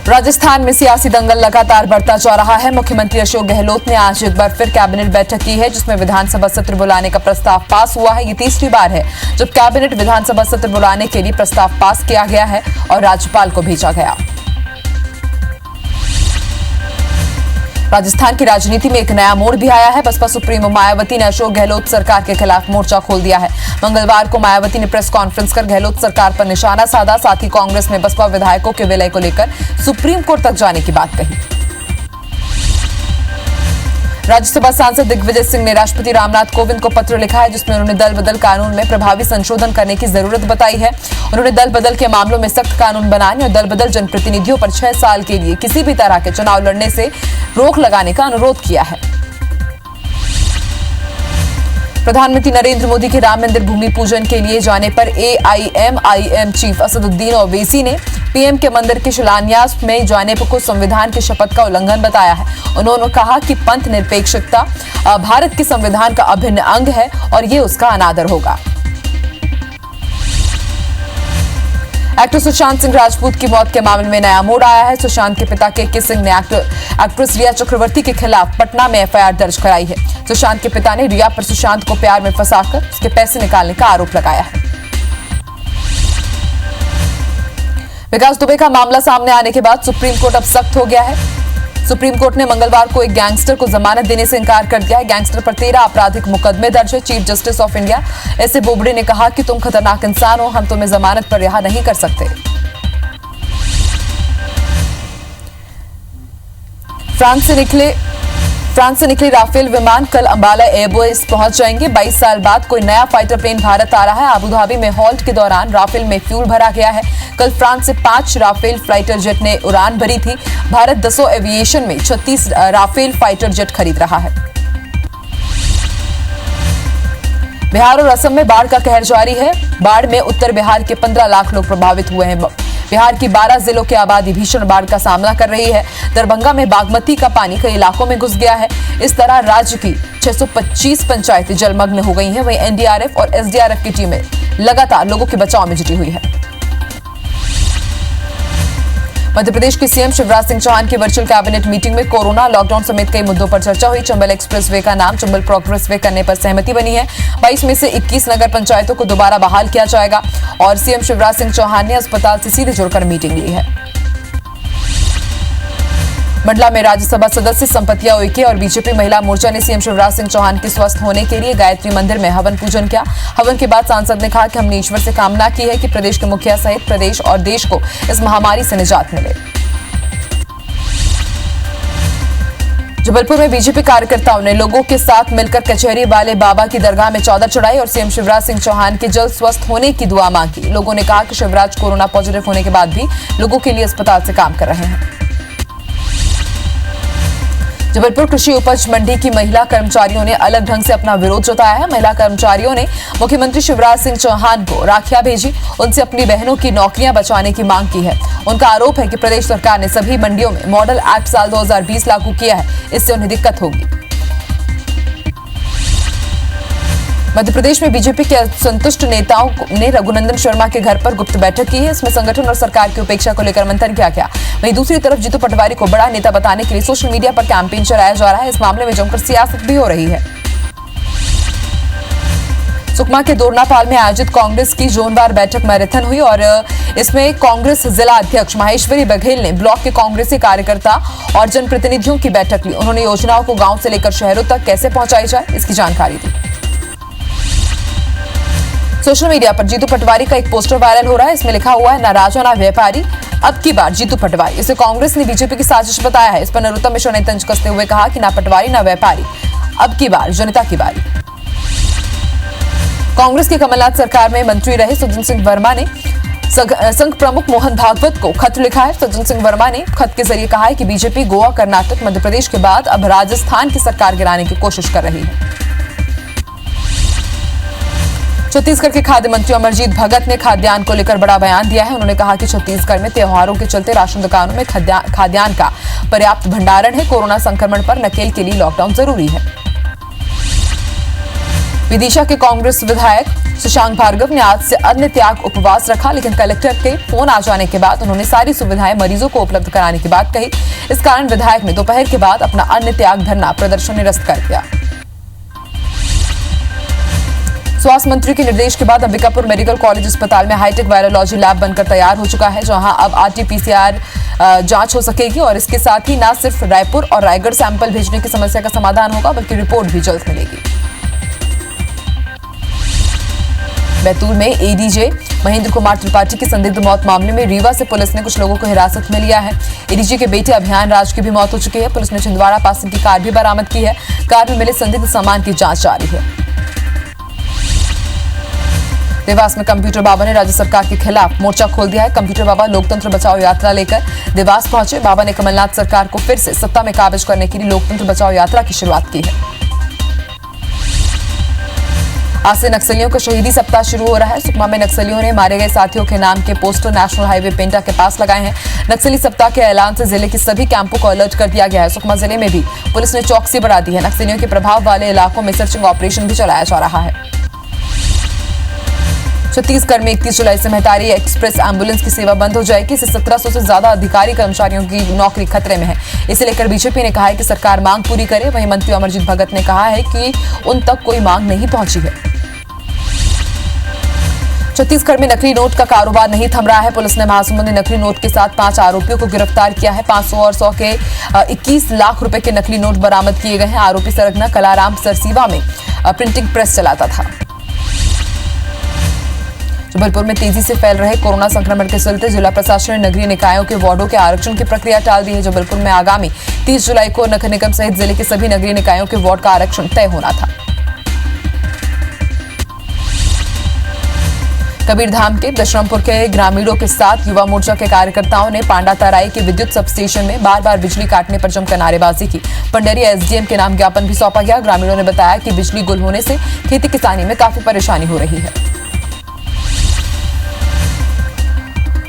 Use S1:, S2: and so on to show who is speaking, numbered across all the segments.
S1: राजस्थान में सियासी दंगल लगातार बढ़ता जा रहा है। मुख्यमंत्री अशोक गहलोत ने आज एक बार फिर कैबिनेट बैठक की है, जिसमें विधानसभा सत्र बुलाने का प्रस्ताव पास हुआ है। ये तीसरी बार है जब कैबिनेट विधानसभा सत्र बुलाने के लिए प्रस्ताव पास किया गया है और राज्यपाल को भेजा गया। राजस्थान की राजनीति में एक नया मोड़ भी आया है। बसपा सुप्रीमो मायावती ने अशोक गहलोत सरकार के खिलाफ मोर्चा खोल दिया है। मंगलवार को मायावती ने प्रेस कॉन्फ्रेंस कर गहलोत सरकार पर निशाना साधा। साथ ही कांग्रेस में बसपा विधायकों के विलय को लेकर सुप्रीम कोर्ट तक जाने की बात कही। राज्यसभा सांसद दिग्विजय सिंह ने राष्ट्रपति रामनाथ कोविंद को पत्र लिखा है, जिसमें उन्होंने दल बदल कानून में प्रभावी संशोधन करने की जरूरत बताई है। उन्होंने दल बदल के मामलों में सख्त कानून बनाने और दल बदल जनप्रतिनिधियों पर 6 साल के लिए किसी भी तरह के चुनाव लड़ने से रोक लगाने का अनुरोध किया है। प्रधानमंत्री नरेंद्र मोदी के राम मंदिर भूमि पूजन के लिए जाने पर AIMIM चीफ असदुद्दीन ओवैसी ने पीएम के मंदिर के शिलान्यास में जाने को संविधान की शपथ का उल्लंघन बताया है। उन्होंने कहा कि पंथ निरपेक्षता भारत के संविधान का अभिन्न अंग है और ये उसका अनादर होगा। एक्टर सुशांत सिंह राजपूत की मौत के मामले में नया मोड़ आया है। सुशांत के पिता के सिंह ने एक्ट्रेस रिया चक्रवर्ती के खिलाफ पटना में FIR दर्ज कराई है। सुशांत के पिता ने रिया पर सुशांत को प्यार में फंसाकर उसके पैसे निकालने का आरोप लगाया है। विकास दुबे का मामला सामने आने के बाद सुप्रीम कोर्ट अब सख्त हो गया है। सुप्रीम कोर्ट ने मंगलवार को एक गैंगस्टर को जमानत देने से इंकार कर दिया है। गैंगस्टर पर 13 आपराधिक मुकदमे दर्ज है। Chief justice of India S A Bobde ने कहा कि तुम खतरनाक इंसान हो, हम तुम्हें जमानत पर रिहा नहीं कर सकते। फ्रांस से निकले राफेल विमान कल अंबाला एयरबेस पहुंच जाएंगे। 22 साल बाद कोई नया फाइटर प्लेन भारत आ रहा है। अबू धाबी में हॉल्ट के दौरान राफेल में फ्यूल भरा गया है। कल फ्रांस से 5 राफेल फाइटर जेट ने उड़ान भरी थी। भारत दसों एविएशन में 36 राफेल फाइटर जेट खरीद रहा है। बिहार और असम में बाढ़ का कहर जारी है। बाढ़ में उत्तर बिहार के 15 लाख लोग प्रभावित हुए हैं। बिहार की 12 जिलों की आबादी भीषण बाढ़ का सामना कर रही है। दरभंगा में बागमती का पानी कई इलाकों में घुस गया है। इस तरह राज्य की 625 पंचायतें जलमग्न हो गई हैं। वहीं NDRF और SDRF की टीमें लगातार लोगों के बचाव में जुटी हुई है। मध्य प्रदेश के सीएम शिवराज सिंह चौहान की वर्चुअल कैबिनेट मीटिंग में कोरोना, लॉकडाउन समेत कई मुद्दों पर चर्चा हुई। चंबल एक्सप्रेसवे का नाम चंबल प्रोग्रेसवे करने पर सहमति बनी है। 22 में से 21 नगर पंचायतों को दोबारा बहाल किया जाएगा और सीएम शिवराज सिंह चौहान ने अस्पताल से सीधे जुड़कर मीटिंग ली है। मंडला में राज्यसभा सदस्य संपतिया उइके और बीजेपी महिला मोर्चा ने सीएम शिवराज सिंह चौहान के स्वस्थ होने के लिए गायत्री मंदिर में हवन पूजन किया। हवन के बाद सांसद ने कहा कि हमने ईश्वर से कामना की है कि प्रदेश के मुखिया सहित प्रदेश और देश को इस महामारी से निजात मिले। जबलपुर में बीजेपी कार्यकर्ताओं ने लोगों के साथ मिलकर कचहरी वाले बाबा की दरगाह में चादर चढ़ाई और सीएम शिवराज सिंह चौहान के जल्द स्वस्थ होने की दुआ मांगी। लोगों ने कहा कि शिवराज कोरोना पॉजिटिव होने के बाद भी लोगों के लिए अस्पताल से काम कर रहे हैं। जबलपुर कृषि उपज मंडी की महिला कर्मचारियों ने अलग ढंग से अपना विरोध जताया है। महिला कर्मचारियों ने मुख्यमंत्री शिवराज सिंह चौहान को राखियां भेजी, उनसे अपनी बहनों की नौकरियां बचाने की मांग की है। उनका आरोप है कि प्रदेश सरकार ने सभी मंडियों में मॉडल एक्ट साल 2020 लागू किया है, इससे उन्हें दिक्कत होगी। मध्य प्रदेश में बीजेपी के असंतुष्ट नेताओं ने रघुनंदन शर्मा के घर पर गुप्त बैठक की है। इसमें संगठन और सरकार की उपेक्षा को लेकर मंथन किया गया। वहीं दूसरी तरफ जीतू पटवारी को बड़ा नेता बताने के लिए सोशल मीडिया पर कैंपेन चलाया जा रहा है। इस मामले में जमकर सियासत भी हो रही है। सुकमा के दोरनापाल में आयोजित कांग्रेस की जोनवार बैठक मैराथन हुई और इसमें कांग्रेस जिला अध्यक्ष माहेश्वरी बघेल ने ब्लॉक के कांग्रेसी कार्यकर्ता और जनप्रतिनिधियों की बैठक ली। उन्होंने योजनाओं को गांव से लेकर शहरों तक कैसे पहुंचाई जाए, इसकी जानकारी दी। सोशल मीडिया पर जीतू पटवारी का एक पोस्टर वायरल हो रहा है। इसमें लिखा हुआ है, ना राजा ना व्यापारी, अब की बार जीतू पटवारी। इसे कांग्रेस ने बीजेपी की साजिश बताया है। इस पर नरोत्तम मिश्रा ने तंज कसते हुए कहा कि ना पटवारी ना व्यापारी, अब की बार जनता की बारी। कांग्रेस की कमलनाथ सरकार में मंत्री रहे सज्जन सिंह वर्मा ने संघ प्रमुख मोहन भागवत को खत लिखा है। सज्जन सिंह वर्मा ने खत के जरिए कहा है कि बीजेपी गोवा, कर्नाटक, मध्य प्रदेश के बाद अब राजस्थान की सरकार गिराने की कोशिश कर रही है। छत्तीसगढ़ के खाद्य मंत्री अमरजीत भगत ने खाद्यान्न को लेकर बड़ा बयान दिया है। उन्होंने कहा कि छत्तीसगढ़ में त्योहारों के चलते राशन दुकानों में खाद्यान्न का पर्याप्त भंडारण है। कोरोना संक्रमण पर नकेल के लिए लॉकडाउन जरूरी है। विदिशा के कांग्रेस विधायक शशांक भार्गव ने आज से अन्न त्याग उपवास रखा, लेकिन कलेक्टर के फोन आ जाने के बाद उन्होंने सारी सुविधाएं मरीजों को उपलब्ध कराने की बात कही। इस कारण विधायक ने दोपहर के बाद अपना अन्न त्याग धरना प्रदर्शन निरस्त कर दिया। स्वास्थ्य मंत्री के निर्देश के बाद अंबिकापुर मेडिकल कॉलेज अस्पताल में हाईटेक वायरोलॉजी लैब बनकर तैयार हो चुका है, जहां अब RT-PCR जांच हो सकेगी और इसके साथ ही न सिर्फ रायपुर और रायगढ़ सैंपल भेजने की समस्या का समाधान होगा, बल्कि रिपोर्ट भी जल्द मिलेगी। बैतूल में ADJ महेंद्र कुमार त्रिपाठी की संदिग्ध मौत मामले में रीवा से पुलिस ने कुछ लोगों को हिरासत में लिया है। ADJ के बेटे अभियान राज की भी मौत हो चुकी है। पुलिस ने छिंदवाड़ा पासिंग की कार भी बरामद की है। कार में मिले संदिग्ध सामान की जांच जारी है। देवास में कंप्यूटर बाबा ने राज्य सरकार के खिलाफ मोर्चा खोल दिया है। कंप्यूटर बाबा लोकतंत्र बचाओ यात्रा लेकर देवास पहुंचे। बाबा ने कमलनाथ सरकार को फिर से सत्ता में काबिज करने के लिए लोकतंत्र बचाओ यात्रा की शुरुआत की है। आज से नक्सलियों का शहीदी सप्ताह शुरू हो रहा है। सुकमा में नक्सलियों ने मारे गए साथियों के नाम के पोस्टर नेशनल हाईवे पेंटा के पास लगाए हैं। नक्सली सप्ताह के ऐलान से जिले के सभी कैंपों को अलर्ट कर दिया गया है। सुकमा जिले में भी पुलिस ने चौकसी बढ़ा दी है। नक्सलियों के प्रभाव वाले इलाकों में सर्चिंग ऑपरेशन भी चलाया जा रहा है। छत्तीसगढ़ में 31 जुलाई से महतारी एक्सप्रेस एम्बुलेंस की सेवा बंद हो जाएगी। इससे 1700 से ज्यादा अधिकारी कर्मचारियों की नौकरी खतरे में है। इसे लेकर बीजेपी ने कहा है कि सरकार मांग पूरी करे। वहीं मंत्री अमरजीत भगत ने कहा है कि उन तक कोई मांग नहीं पहुंची है। छत्तीसगढ़ में नकली नोट का कारोबार नहीं थम रहा है। पुलिस ने महासमुंद में नकली नोट के साथ 5 आरोपियों को गिरफ्तार किया है। 500 और 100 के 21 लाख रुपए के नकली नोट बरामद किए गए हैं। आरोपी सरगना कलाराम सरसीवा में प्रिंटिंग प्रेस चलाता था। जबलपुर में तेजी से फैल रहे कोरोना संक्रमण के चलते जिला प्रशासन ने नगरीय निकायों के वार्डों के आरक्षण की प्रक्रिया टाल दी है। जबलपुर में आगामी 30 जुलाई को नगर निगम सहित जिले के सभी नगरीय निकायों के वार्ड का आरक्षण तय होना था। कबीरधाम के दशरमपुर के ग्रामीणों के साथ युवा मोर्चा के कार्यकर्ताओं ने पांडा तराई के विद्युत सबस्टेशन में बार-बार बिजली काटने पर जमकर नारेबाजी की। पंडरिया SDM के नाम ज्ञापन भी सौंपा गया। ग्रामीणों ने बताया कि बिजली गुल होने से खेती किसानी में काफी परेशानी हो रही है।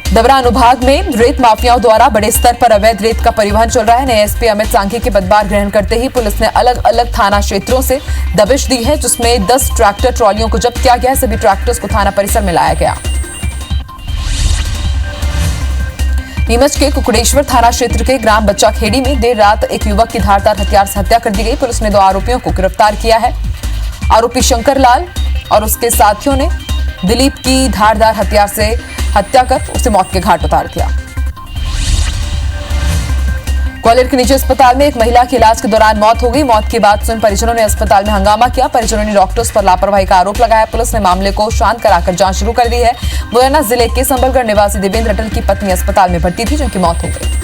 S1: डबरा अनुभाग में रेत माफियाओं द्वारा बड़े स्तर पर अवैध रेत का परिवहन चल रहा है। नए SP अमित सांघी के पदभार ग्रहण करते ही पुलिस ने अलग अलग थाना क्षेत्रों से दबिश दी है, जिसमें 10 ट्रैक्टर ट्रॉलियों को जब्त किया गया। सभी ट्रैक्टर्स को थाना परिसर में लाया गया। नीमच के कुकड़ेश्वर थाना क्षेत्र के ग्राम बच्चा खेड़ी में देर रात एक युवक की धारदार हथियार से हत्या कर दी गई। पुलिस ने 2 आरोपियों को गिरफ्तार किया है। आरोपी शंकर लाल और उसके साथियों ने दिलीप की धारदार हथियार से हत्या कर उसे मौत के घाट उतार दिया। ग्वालियर के निजी अस्पताल में एक महिला की इलाज के दौरान मौत हो गई। मौत के बाद स्वयं परिजनों ने अस्पताल में हंगामा किया। परिजनों ने डॉक्टर्स पर लापरवाही का आरोप लगाया। पुलिस ने मामले को शांत कराकर जांच शुरू कर दी है। मुरैना जिले के संबलगढ़ निवासी देवेंद्र अटल की पत्नी अस्पताल में भर्ती थी, जिनकी मौत हो गई।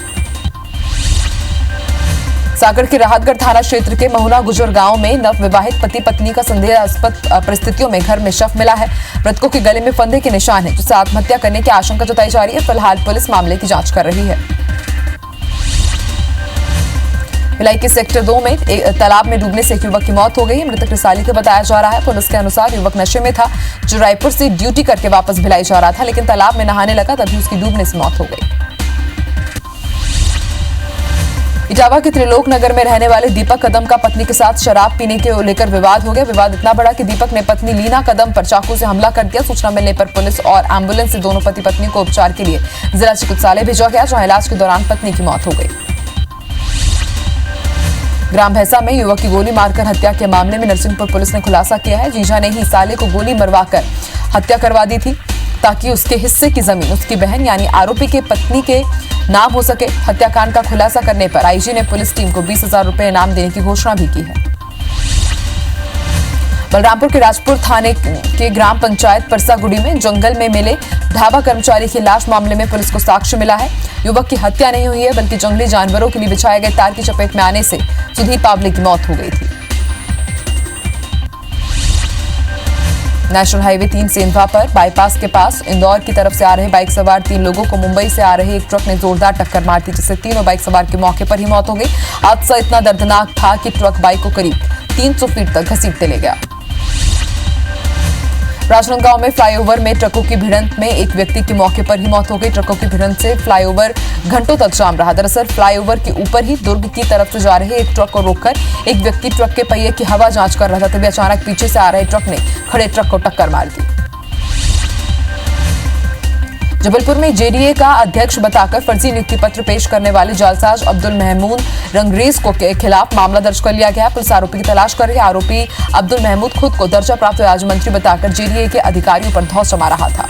S1: सागर के राहतगढ़ थाना क्षेत्र के महुना गुजर गांव में नवविवाहित पति पत्नी का संदेहास्पद परिस्थितियों में घर में शव मिला है। मृतकों के गले में फंदे के निशान हैं, जिससे आत्महत्या करने की आशंका जताई जा रही है। फिलहाल पुलिस मामले की जांच कर रही है। भिलाई के सेक्टर 2 में एक तालाब में डूबने से एक युवक की मौत हो गई। मृतक रिसाली का बताया जा रहा है। पुलिस के अनुसार युवक नशे में था, जो रायपुर से ड्यूटी करके वापस भिलाई जा रहा था, लेकिन तालाब में नहाने लगा, तभी उसकी डूबने से मौत हो गई। इटावा के त्रिलोक नगर में रहने वाले दीपक कदम का पत्नी के साथ शराब पीने के लेकर विवाद हो गया। विवाद इतना बड़ा कि दीपक ने पत्नी लीना कदम पर चाकू से हमला कर दिया। सूचना मिलने पर पुलिस और एम्बुलेंस से दोनों पति पत्नी को उपचार के लिए जिला चिकित्सालय भेजा गया, जहां इलाज के दौरान पत्नी की मौत हो गई। ग्राम भैंसा में युवक की गोली मारकर हत्या के मामले में नरसिंहपुर पुलिस ने खुलासा किया है। जीजा ने ही साले को गोली मरवाकर हत्या करवा दी थी, ताकि उसके हिस्से की जमीन उसकी बहन यानी आरोपी के पत्नी के नाम हो सके। हत्याकांड का खुलासा करने पर IG ने पुलिस टीम को 20,000 रुपए इनाम देने की घोषणा भी की है। बलरामपुर के राजपुर थाने के ग्राम पंचायत परसागुड़ी में जंगल में मिले ढाबा कर्मचारी की लाश मामले में पुलिस को साक्ष्य मिला है। युवक की हत्या नहीं हुई है, बल्कि जंगली जानवरों के लिए बिछाए गए तार की चपेट में आने से सुधीर पावले की मौत हो गई थी। नेशनल हाईवे 3 सेंधवा पर बाईपास के पास इंदौर की तरफ से आ रहे बाइक सवार 3 लोगों को मुंबई से आ रहे एक ट्रक ने जोरदार टक्कर मार दी, जिससे तीनों बाइक सवार की मौके पर ही मौत हो गई। हादसा इतना दर्दनाक था कि ट्रक बाइक को करीब 300 फीट तक घसीटते ले गया। राजनांदगांव में फ्लाईओवर में ट्रकों की भिड़ंत में एक व्यक्ति की मौके पर ही मौत हो गई। ट्रकों की भिड़ंत से फ्लाईओवर घंटों तक जाम रहा। दरअसल फ्लाईओवर के ऊपर ही दुर्ग की तरफ से जा रहे एक ट्रक को रोककर एक व्यक्ति ट्रक के पहिए की हवा जांच कर रहा था, तभी अचानक पीछे से आ रहे ट्रक ने खड़े ट्रक को टक्कर मार दी। जबलपुर में जेडीए का अध्यक्ष बताकर फर्जी नियुक्ति पत्र पेश करने वाले जालसाज अब्दुल महमूद रंगरेज को के खिलाफ मामला दर्ज कर लिया गया। पुलिस आरोपी की तलाश कर रही है। आरोपी अब्दुल महमूद खुद को दर्जा प्राप्त राज्य मंत्री बताकर जेडीए के अधिकारियों पर धौंस जमा रहा था।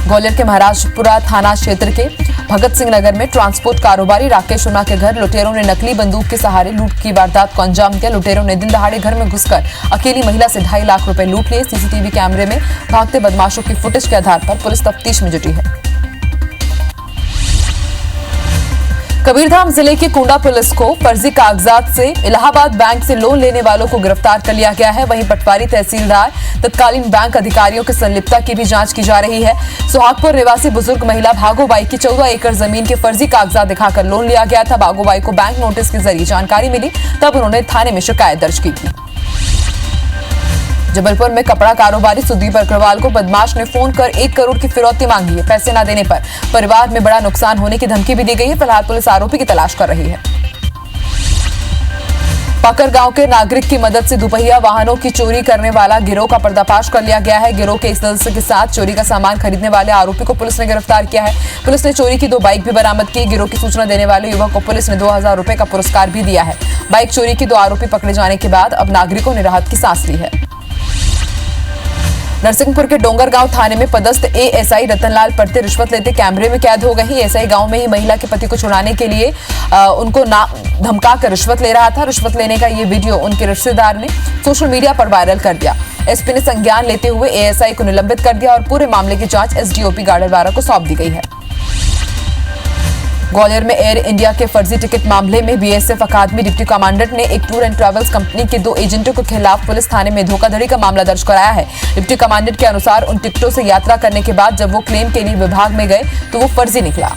S1: ग्वालियर के महाराजपुरा थाना क्षेत्र के भगत सिंह नगर में ट्रांसपोर्ट कारोबारी राकेश शर्मा के घर लुटेरों ने नकली बंदूक के सहारे लूट की वारदात को अंजाम दिया। लुटेरों ने दिन दहाड़े घर में घुसकर अकेली महिला से 2.5 लाख रुपए लूट लिए। सीसीटीवी कैमरे में भागते बदमाशों की फुटेज के आधार पर पुलिस तफ्तीश में जुटी है। कबीरधाम जिले की कुंडा पुलिस को फर्जी कागजात से इलाहाबाद बैंक से लोन लेने वालों को गिरफ्तार कर लिया गया है। वहीं पटवारी तहसीलदार तत्कालीन बैंक अधिकारियों की संलिप्तता की भी जांच की जा रही है। सुहागपुर निवासी बुजुर्ग महिला भागोबाई की 14 एकड़ जमीन के फर्जी कागजात दिखाकर लोन लिया गया था। भागोबाई को बैंक नोटिस के जरिए जानकारी मिली, तब उन्होंने थाने में शिकायत दर्ज की थी। जबलपुर में कपड़ा कारोबारी सुदीप अग्रवाल को बदमाश ने फोन कर 1 करोड़ की फिरौती मांगी है। पैसे न देने पर परिवार में बड़ा नुकसान होने की धमकी भी दी गई है। फिलहाल पुलिस आरोपी की तलाश कर रही है। पाकर गांव के नागरिक की मदद से दुपहिया वाहनों की चोरी करने वाला गिरोह का पर्दाफाश कर लिया गया है। गिरोह के इस सदस्य के साथ चोरी का सामान खरीदने वाले आरोपी को पुलिस ने गिरफ्तार किया है। पुलिस ने चोरी की 2 बाइक भी बरामद की। गिरोह की सूचना देने वाले युवक को पुलिस ने 2000 रुपए का पुरस्कार भी दिया है। बाइक चोरी के 2 आरोपी पकड़े जाने के बाद अब नागरिकों ने राहत की सांस ली है। नरसिंहपुर के डोंगरगांव थाने में पदस्थ एएसआई रतनलाल परते रिश्वत लेते कैमरे में कैद हो गई। एएसआई गांव में ही महिला के पति को छुड़ाने के लिए उनको धमका कर रिश्वत ले रहा था। रिश्वत लेने का ये वीडियो उनके रिश्तेदार ने सोशल मीडिया पर वायरल कर दिया। एसपी ने संज्ञान लेते हुए एएसआई को निलंबित कर दिया और पूरे मामले की जांच एसडीओपी गाड़ेवारा को सौंप दी गई है। ग्वालियर में एयर इंडिया के फर्जी टिकट मामले में बीएसएफ अकादमी डिप्टी कमांडेंट ने एक टूर एंड ट्रैवल्स कंपनी के 2 एजेंटों के खिलाफ पुलिस थाने में धोखाधड़ी का मामला दर्ज कराया है। डिप्टी कमांडेंट के अनुसार उन टिकटों से यात्रा करने के बाद जब वो क्लेम के लिए विभाग में गए तो वो फर्जी निकला।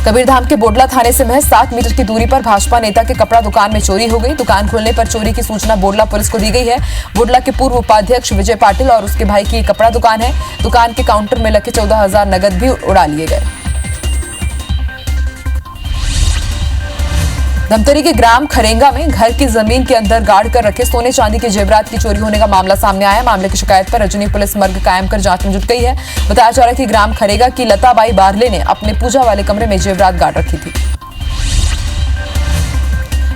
S1: कबीरधाम के बोडला थाने से महज 7 मीटर की दूरी पर भाजपा नेता के कपड़ा दुकान में चोरी हो गई। दुकान खुलने पर चोरी की सूचना बोडला पुलिस को दी गई है। बोडला के पूर्व उपाध्यक्ष विजय पाटिल और उसके भाई की कपड़ा दुकान है। दुकान के काउंटर में लगे 14,000 नगद भी उड़ा लिए गए। धमतरी के ग्राम खरेंगा में घर की जमीन के अंदर गाड़ कर रखे सोने चांदी के जेवरात की चोरी होने का मामला सामने आया। मामले की शिकायत पर रजनी पुलिस मर्ग कायम कर जांच में जुट गई है। बताया जा रहा है कि ग्राम खरेगा की लताबाई बारले ने अपने पूजा वाले कमरे में जेवरात गाड़ रखी थी।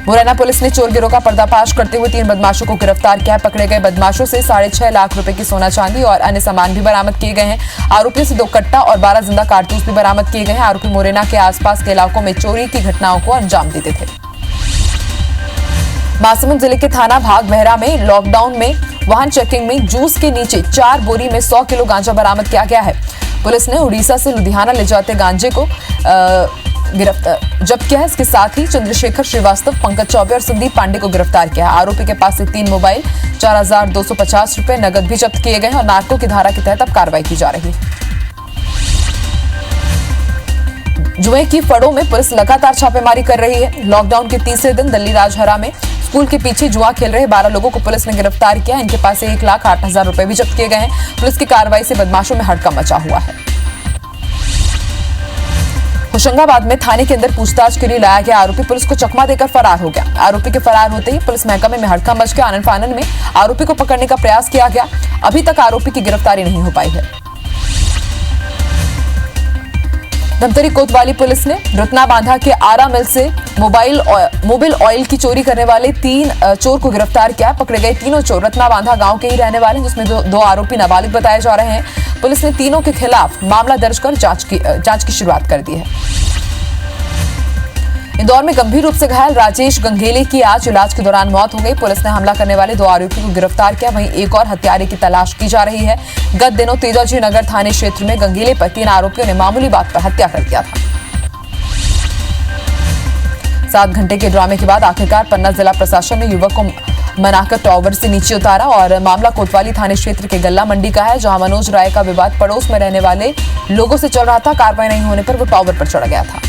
S1: मुरैना पुलिस ने चोर गिरोह का पर्दाफाश करते हुए 3 बदमाशों को गिरफ्तार किया। पकड़े गए बदमाशों से 6.5 लाख रुपए की सोना चांदी और अन्य सामान भी बरामद किए गए हैं। आरोपियों से 2 कट्टा और 12 जिंदा कारतूस भी बरामद किए गए हैं। आरोपी मुरैना के आसपास के इलाकों में चोरी की घटनाओं को अंजाम देते थे। महासमुंद जिले के थाना भाग बहरा में लॉकडाउन में वाहन चेकिंग में जूस के नीचे 4 बोरी में 100 किलो गांजा बरामद किया गया है। पुलिस ने उड़ीसा से लुधियाना ले जाते गांजे को जब्त किया है। इसके साथ ही चंद्रशेखर श्रीवास्तव, पंकज चौबे और संदीप पांडे को गिरफ्तार किया है। आरोपी के पास से 3 मोबाइल, 4,250 रुपए नगद भी जब्त किए गए हैं और नार्को की धारा के तहत अब कार्रवाई की जा रही है। जुए की फड़ों में पुलिस लगातार छापेमारी कर रही है। लॉकडाउन के तीसरे दिन दिल्ली राजहरा में स्कूल के पीछे जुआ खेल रहे 12 लोगों को पुलिस ने गिरफ्तार किया। इनके पास से 1,08,000 रुपए भी जब्त किए गए हैं। पुलिस की कार्रवाई से बदमाशों में हड़कंप मचा हुआ है। होशंगाबाद में थाने के अंदर पूछताछ के लिए लाया गया आरोपी पुलिस को चकमा देकर फरार हो गया। आरोपी के फरार होते ही पुलिस महकमे में हड़कंप मच गया। आनन फानन में आरोपी को पकड़ने का प्रयास किया गया। अभी तक आरोपी की गिरफ्तारी नहीं हो पाई है। धमतरी कोतवाली पुलिस ने रुतना बांधा के आरा मिल से मोबिल ऑयल की चोरी करने वाले 3 चोर को गिरफ्तार किया। पकड़े गए तीनों चोर रत्ना बांधा गांव के ही रहने वाले हैं, जिसमें 2 आरोपी नाबालिग बताए जा रहे हैं। पुलिस ने तीनों के खिलाफ मामला दर्ज कर जांच की शुरुआत कर दी है। इंदौर में गंभीर रूप से घायल राजेश गंगेले की आज इलाज के दौरान मौत हो गई। पुलिस ने हमला करने वाले 2 आरोपियों को गिरफ्तार किया। वहीं एक और हत्यारे की तलाश की जा रही है। गत दिनों तेजाजी नगर थाने क्षेत्र में गंगेले पर 3 आरोपियों ने मामूली बात पर हत्या कर दिया था। 7 घंटे के ड्रामे के बाद आखिरकार पन्ना जिला प्रशासन ने युवक को मनाकर टावर से नीचे उतारा और मामला कोतवाली थाने क्षेत्र के गल्ला मंडी का है, जहां मनोज राय का विवाद पड़ोस में रहने वाले लोगों से चल रहा था। कार्रवाई नहीं होने पर वो टावर पर चढ़ गया था।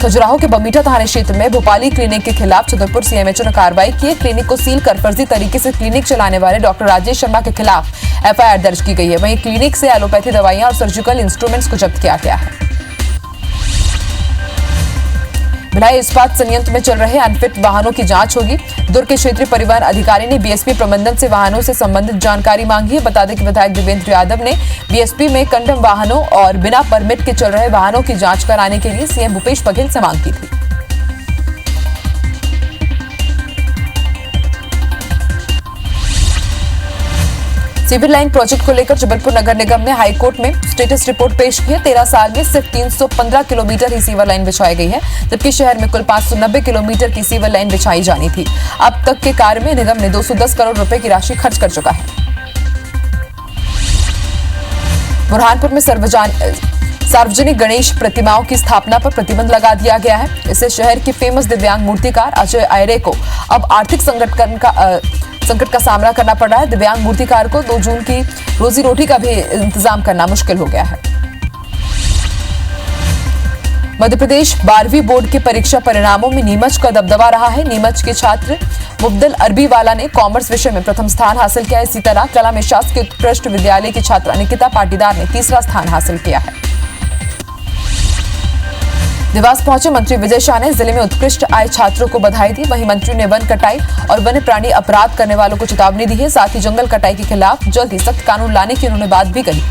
S1: खजुराहो के बमीठा थाने क्षेत्र में भोपाली क्लिनिक के खिलाफ छतरपुर सीएमएचओ ने कार्रवाई की। क्लिनिक को सील कर फर्जी तरीके से क्लिनिक चलाने वाले डॉक्टर राजेश शर्मा के खिलाफ एफआईआर दर्ज की गई है। वहीं क्लिनिक से एलोपैथी दवाइयां और सर्जिकल इंस्ट्रूमेंट्स को जब्त किया गया है। भिलाई इस्पात संयंत्र में चल रहे अनफिट वाहनों की जांच होगी। दुर्ग के क्षेत्रीय परिवहन अधिकारी ने बीएसपी प्रबंधन से वाहनों से संबंधित जानकारी मांगी है। बता दें कि विधायक देवेंद्र यादव ने बीएसपी में कंडम वाहनों और बिना परमिट के चल रहे वाहनों की जांच कराने के लिए सीएम भूपेश बघेल से मांग की थी। सीवर लाइन प्रोजेक्ट को लेकर जबलपुर नगर निगम ने हाईकोर्ट में स्टेटस रिपोर्ट पेश की है। 13 साल में सिर्फ 315 किलोमीटर ही सीवर लाइन बिछाई गई है, जबकि शहर में कुल 590 किलोमीटर की सीवर लाइन बिछाई जानी थी। अब तक के कार्य में निगम ने 210 करोड़ रुपए की राशि खर्च कर चुका है। बुरहानपुर में सार्वजनिक गणेश प्रतिमाओं की स्थापना पर प्रतिबंध लगा दिया गया है। इससे शहर के फेमस दिव्यांग मूर्तिकार अजय आयरे को अब आर्थिक संकट का सामना करना पड़ रहा है। दिव्यांग मूर्तिकार को 2 जून की रोजी रोटी का भी इंतजाम करना मुश्किल हो गया है। मध्य प्रदेश 12वीं बोर्ड के परीक्षा परिणामों में नीमच का दबदबा रहा है। नीमच के छात्र मुफ्दल अरबी वाला ने कॉमर्स विषय में प्रथम स्थान हासिल किया। इसी तरह कला में शासकीय उत्कृष्ट विद्यालय की छात्रा निकिता पाटीदार ने तीसरा स्थान हासिल किया है। देवास पहुंचे मंत्री विजय शाह ने जिले में उत्कृष्ट आए छात्रों को बधाई दी। वहीं मंत्री ने वन कटाई और वन्य प्राणी अपराध करने वालों को चेतावनी दी है। साथ ही जंगल कटाई के खिलाफ जल्द ही सख्त कानून लाने की उन्होंने बात भी कही।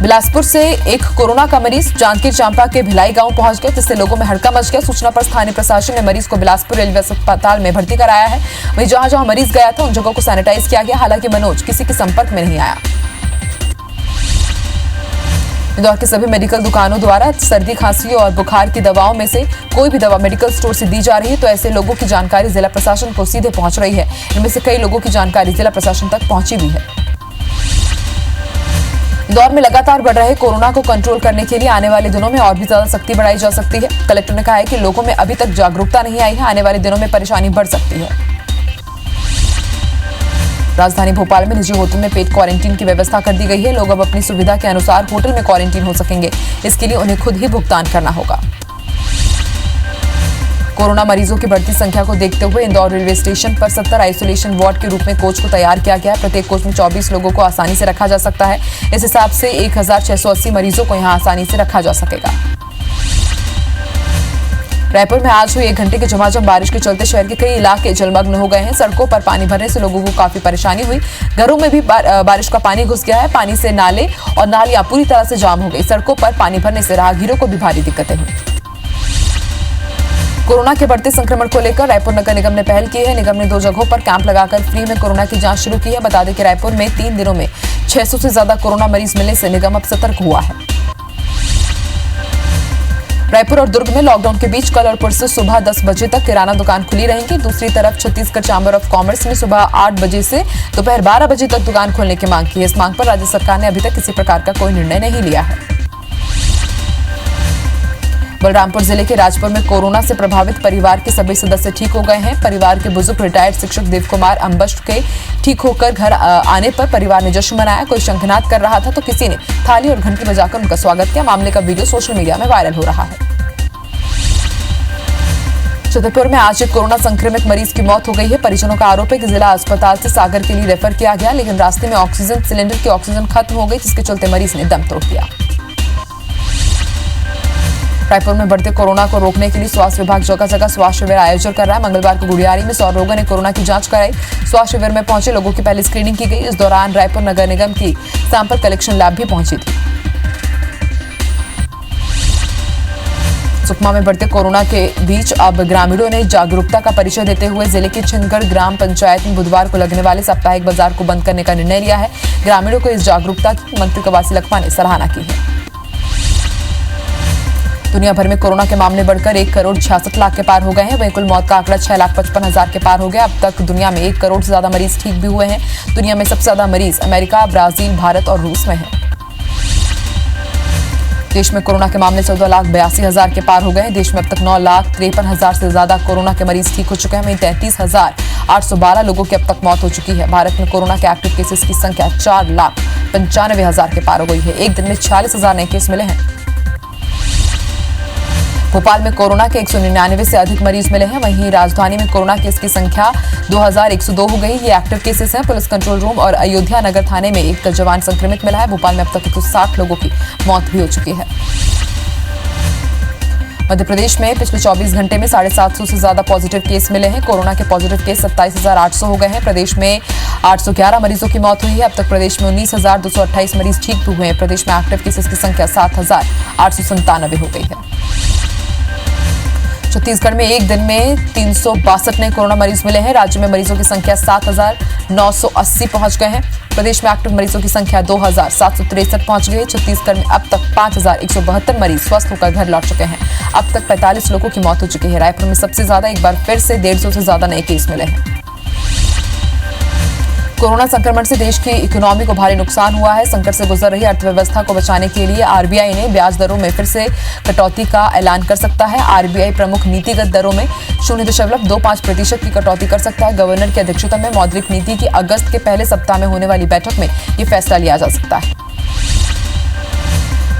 S1: बिलासपुर से एक कोरोना का मरीज जांजगीर चांपा के भिलाई गांव पहुंच गया, जिससे लोगों में हड़कंप मच गया। सूचना पर स्थानीय प्रशासन ने मरीज को बिलासपुर रेलवे अस्पताल में भर्ती कराया है। वहीं जहां जहां मरीज गया था उन जगहों को सैनिटाइज किया गया। हालांकि मनोज किसी के संपर्क में नहीं आया। इंदौर के सभी मेडिकल दुकानों द्वारा सर्दी खांसी और बुखार की दवाओं में से कोई भी दवा मेडिकल स्टोर से दी जा रही है, तो ऐसे लोगों की जानकारी जिला प्रशासन को सीधे पहुंच रही है। इनमें से कई लोगों की जानकारी जिला प्रशासन तक पहुंची भी है। इंदौर में लगातार बढ़ रहे कोरोना को कंट्रोल करने के लिए आने वाले दिनों में और भी ज्यादा सख्ती बढ़ाई जा सकती है। कलेक्टर ने कहा है कि लोगों में अभी तक जागरूकता नहीं आई है, आने वाले दिनों में परेशानी बढ़ सकती है। राजधानी भोपाल में निजी होटल में पेड क्वारंटीन की व्यवस्था कर दी गई है। लोग अब अपनी सुविधा के अनुसार होटल में क्वारंटीन हो सकेंगे। इसके लिए उन्हें खुद ही भुगतान करना होगा। कोरोना मरीजों की बढ़ती संख्या को देखते हुए इंदौर रेलवे स्टेशन पर 70 आइसोलेशन वार्ड के रूप में कोच को तैयार किया गया है। प्रत्येक कोच में 24 लोगों को आसानी से रखा जा सकता है। इस हिसाब से 1680 मरीजों को यहां आसानी से रखा जा सकेगा। रायपुर में आज हुई 1 घंटे की झमाझम बारिश के चलते शहर के कई इलाके जलमग्न हो गए हैं। सड़कों पर पानी भरने से लोगों को काफी परेशानी हुई। घरों में भी बारिश का पानी घुस गया है। पानी से नाले और नालियां पूरी तरह से जाम हो गई। सड़कों पर पानी भरने से राहगीरों को भी भारी दिक्कतें हुई। कोरोना के बढ़ते संक्रमण को लेकर रायपुर नगर निगम ने पहल की है। निगम ने 2 जगहों पर कैंप लगाकर फ्री में कोरोना की जांच शुरू की है। बता दें कि रायपुर में 3 दिनों में 600 से ज्यादा कोरोना मरीज मिलने से निगम अब सतर्क हुआ है। रायपुर और दुर्ग में लॉकडाउन के बीच कल और परसों सुबह 10 बजे तक किराना दुकान खुली रहेंगी। दूसरी तरफ छत्तीसगढ़ चैंबर ऑफ कॉमर्स ने सुबह 8 बजे से दोपहर 12 बजे तक दुकान खोलने की मांग की है। इस मांग पर राज्य सरकार ने अभी तक किसी प्रकार का कोई निर्णय नहीं लिया है। बलरामपुर जिले के राजपुर में कोरोना से प्रभावित परिवार के सभी सदस्य ठीक हो गए हैं। परिवार के बुजुर्ग रिटायर्ड शिक्षक देव कुमार अम्बष्ट के ठीक होकर घर आने पर परिवार ने जश्न मनाया। कोई शंखनाद कर रहा था तो किसी ने थाली और घंटी बजाकर उनका स्वागत किया। मामले का वीडियो सोशल मीडिया में वायरल हो रहा है। छतरपुर में आज एक कोरोना संक्रमित मरीज की मौत हो गई है। परिजनों का आरोप है कि जिला अस्पताल से सागर के लिए रेफर किया गया, लेकिन रास्ते में ऑक्सीजन सिलेंडर की ऑक्सीजन खत्म हो गई, जिसके चलते मरीज ने दम तोड़ दिया। रायपुर में बढ़ते कोरोना को रोकने के लिए स्वास्थ्य विभाग जगह जगह स्वास्थ्य शिविर आयोजन कर रहा है। मंगलवार को गुड़ियारी में 100 लोगों ने कोरोना की जांच कराई। स्वास्थ्य शिविर में पहुंचे लोगों की पहले स्क्रीनिंग की गई। इस दौरान रायपुर नगर निगम की सैंपल कलेक्शन लैब भी पहुंची थी। सुकमा में बढ़ते कोरोना के बीच अब ग्रामीणों ने जागरूकता का परिचय देते हुए जिले के छिंदगढ़ ग्राम पंचायत में बुधवार को लगने वाले साप्ताहिक बाजार को बंद करने का निर्णय लिया है। ग्रामीणों को इस जागरूकता की मंत्री कवासी लखमा ने सराहना की है। दुनिया भर में कोरोना के मामले बढ़कर 1 करोड़ 66 लाख के पार हो गए हैं। वहीं कुल मौत का आंकड़ा 6,55,000 के पार हो गया। अब तक दुनिया में 1 करोड़ से ज्यादा मरीज ठीक भी हुए हैं। दुनिया में सबसे ज्यादा मरीज अमेरिका, ब्राजील, भारत और रूस में हैं। देश में कोरोना के मामले 14,82,000 के पार हो गए हैं। देश में अब तक 9,53,000 से ज्यादा कोरोना के मरीज ठीक हो चुके हैं। वहीं 33,812 लोगों की अब तक मौत हो चुकी है। भारत में कोरोना के एक्टिव केसेस की संख्या 4,95,000 के पार हो गई है। एक दिन में 46,000 नए केस मिले हैं। भोपाल में कोरोना के 199 से अधिक मरीज मिले हैं। वहीं राजधानी में कोरोना केस की संख्या 2,102 हो गई। ये एक्टिव केसेस हैं। पुलिस कंट्रोल रूम और अयोध्या नगर थाने में एक जवान संक्रमित मिला है। भोपाल में अब तक 160 लोगों की मौत भी हो चुकी है। मध्य प्रदेश में पिछले 24 घंटे में 750 से ज्यादा पॉजिटिव केस मिले हैं। कोरोना के पॉजिटिव केस 27,800 हो गए हैं। प्रदेश में 811 मरीजों की मौत हुई है। अब तक प्रदेश में 19,228 मरीज ठीक भी हुए हैं। प्रदेश में एक्टिव केसेस की संख्या 7,897 हो गई है। छत्तीसगढ़ में एक दिन में 362 नए कोरोना मरीज मिले हैं। राज्य में मरीजों की संख्या 7,980 पहुंच गए हैं। प्रदेश में एक्टिव मरीजों की संख्या 2,763 पहुंच गई है। छत्तीसगढ़ में अब तक 5,172 मरीज स्वस्थ होकर घर लौट चुके हैं। अब तक 45 लोगों की मौत हो चुकी है। रायपुर में सबसे ज्यादा एक बार फिर से 150 से ज्यादा नए केस मिले हैं। कोरोना संक्रमण से देश की इकोनॉमी को भारी नुकसान हुआ है। संकट से गुजर रही अर्थव्यवस्था को बचाने के लिए आरबीआई ने ब्याज दरों में फिर से कटौती का ऐलान कर सकता है। आरबीआई प्रमुख नीतिगत दरों में 0.25% की कटौती कर सकता है। गवर्नर की अध्यक्षता में मौद्रिक नीति की अगस्त के पहले सप्ताह में होने वाली बैठक में ये फैसला लिया जा सकता है।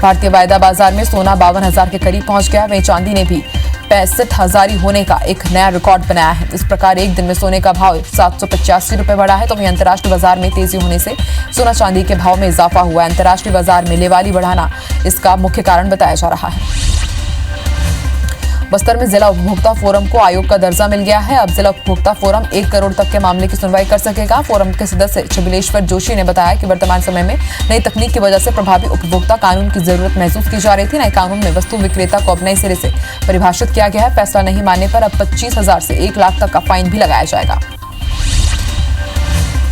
S1: भारतीय वायदा बाजार में सोना 52,000 के करीब पहुंच गया। वहीं चांदी ने भी 65,000 होने का एक नया रिकॉर्ड बनाया है। इस प्रकार एक दिन में सोने का भाव 785 रुपए बढ़ा है। तो वहीं अंतर्राष्ट्रीय बाजार में तेजी होने से सोना चांदी के भाव में इजाफा हुआ है। अंतर्राष्ट्रीय बाजार में लेवाली बढ़ाना इसका मुख्य कारण बताया जा रहा है। बस्तर में जिला उपभोक्ता फोरम को आयोग का दर्जा मिल गया है। अब जिला उपभोक्ता फोरम 1 करोड़ तक के मामले की सुनवाई कर सकेगा। फोरम के सदस्य छबिलेश्वर जोशी ने बताया कि वर्तमान समय में नई तकनीक की वजह से प्रभावी उपभोक्ता कानून की जरूरत महसूस की जा रही थी। नए कानून में वस्तु विक्रेता को अपने सिरे से परिभाषित किया गया है। फैसला नहीं मानने पर अब 25,000 से 1 लाख तक का फाइन भी लगाया जाएगा।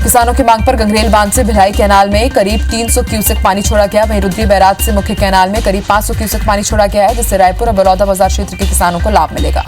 S1: किसानों की मांग पर गंगरेल बांध से भिलाई कैनाल में करीब 300 क्यूसेक पानी छोड़ा गया। वहीं रुद्री बैराज से मुख्य कैनाल में करीब 500 क्यूसेक पानी छोड़ा गया है, जिससे रायपुर और बलौदा बाजार क्षेत्र के किसानों को लाभ मिलेगा।